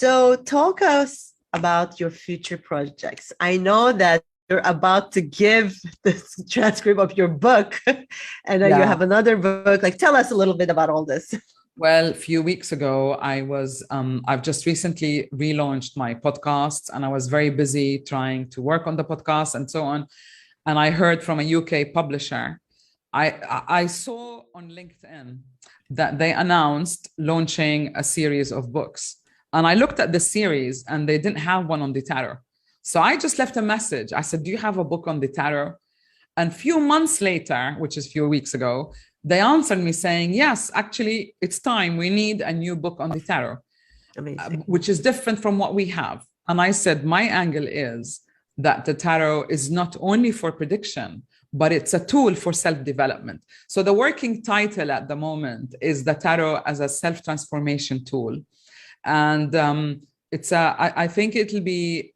So talk us about your future projects. I know that you're about to give the transcript of your book and then you Yeah. have another book. Like, tell us a little bit about all this. Well, a few weeks ago, I've just recently relaunched my podcast and I was very busy trying to work on the podcast and so on. And I heard from a UK publisher. I saw on LinkedIn that they announced launching a series of books. And I looked at the series and they didn't have one on the tarot. So I just left a message. I said, do you have a book on the tarot? And a few months later, which is a few weeks ago, they answered me saying, yes, actually, it's time. We need a new book on the tarot, Amazing. which is different from what we have. And I said, my angle is that the tarot is not only for prediction, but it's a tool for self-development. So the working title at the moment is the tarot as a self-transformation tool. And I think it'll be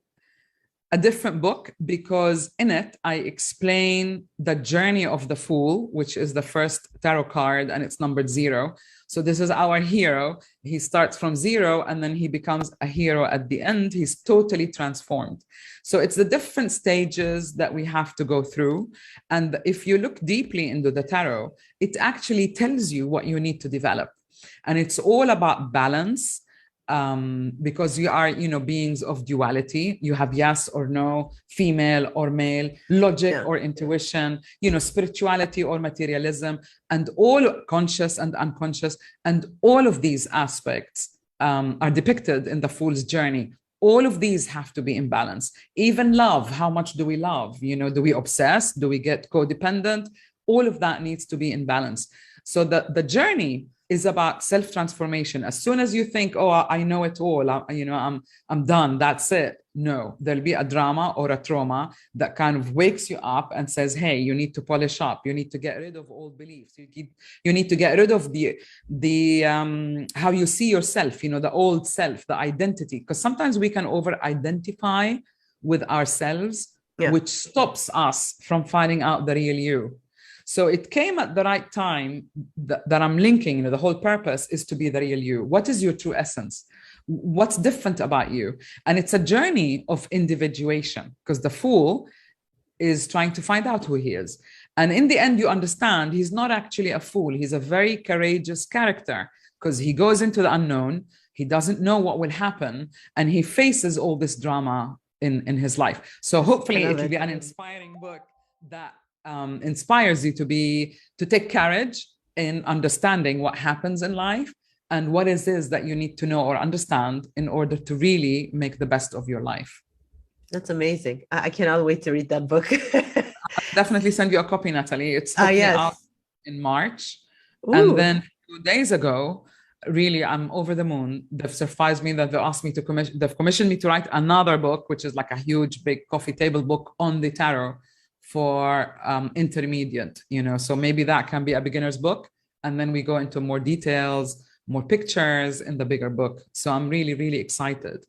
a different book because in it, I explain the journey of the Fool, which is the first tarot card and it's numbered 0. So this is our hero. He starts from 0 and then he becomes a hero at the end. He's totally transformed. So it's the different stages that we have to go through. And if you look deeply into the tarot, it actually tells you what you need to develop. And it's all about balance. Because you are, beings of duality. You have yes or no, female or male, logic or intuition, spirituality or materialism, and all conscious and unconscious. And all of these aspects are depicted in the Fool's journey. All of these have to be in balance. Even love, how much do we love? Do we obsess? Do we get codependent? All of that needs to be in balance. So the journey is about self-transformation. As soon as you think, oh, I know it all, I'm done, that's it. No, there'll be a drama or a trauma that kind of wakes you up and says, hey, you need to polish up. You need to get rid of old beliefs. You need to get rid of the how you see yourself, the old self, the identity. Because sometimes we can over-identify with ourselves, which stops us from finding out the real you. So it came at the right time that I'm linking, the whole purpose is to be the real you. What is your true essence? What's different about you? And it's a journey of individuation because the Fool is trying to find out who he is. And in the end, you understand he's not actually a fool. He's a very courageous character because he goes into the unknown. He doesn't know what will happen. And he faces all this drama in his life. So hopefully it will be an inspiring book that inspires you to take courage in understanding what happens in life and what it is that you need to know or understand in order to really make the best of your life. That's amazing. I cannot wait to read that book. I'll definitely send you a copy, Natalie. It's out in March. Ooh. And then 2 days ago, really, I'm over the moon. They've surprised me that they asked me they've commissioned me to write another book, which is like a huge, big coffee table book on the tarot for intermediate, so maybe that can be a beginner's book. And then we go into more details, more pictures in the bigger book. So I'm really, really excited.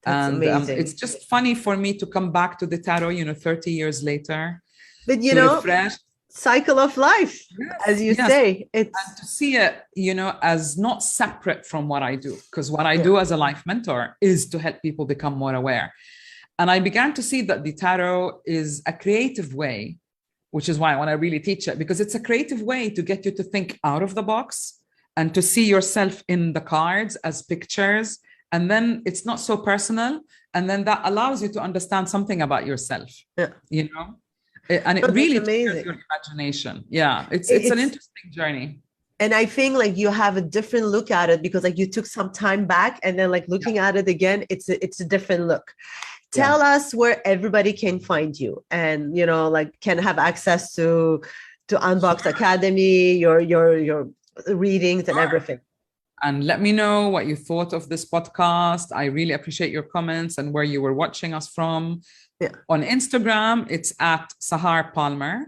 That's amazing. It's just funny for me to come back to the tarot, 30 years later. But, refresh. Cycle of life, as you say. And to see it, as not separate from what I do. Because what I do as a life mentor is to help people become more aware. And I began to see that the tarot is a creative way, which is why I want to really teach it, because it's a creative way to get you to think out of the box and to see yourself in the cards as pictures. And then it's not so personal. And then that allows you to understand something about yourself, And it really triggers your imagination. Yeah, it's an interesting journey. And I think you have a different look at it because you took some time back and then looking at it again, it's a different look. Tell us where everybody can find you and, can have access to Unbox Academy, your readings and everything. And let me know what you thought of this podcast. I really appreciate your comments and where you were watching us from. Yeah. On Instagram, it's at Sahar Palmer,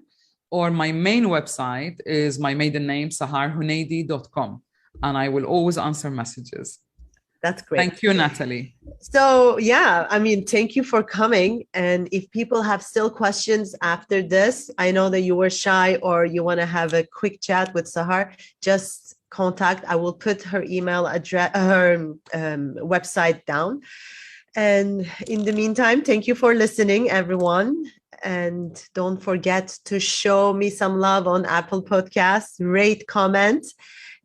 or my main website is my maiden name, saharhuneidi.com. And I will always answer messages. That's great. Thank you, Natalie. So, thank you for coming. And if people have still questions after this, I know that you were shy or you want to have a quick chat with Sahar, just contact. I will put her email address, her website down. And in the meantime, thank you for listening, everyone. And don't forget to show me some love on Apple Podcasts, rate, comment.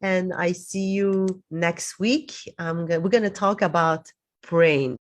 And I see you next week. We're going to talk about brain.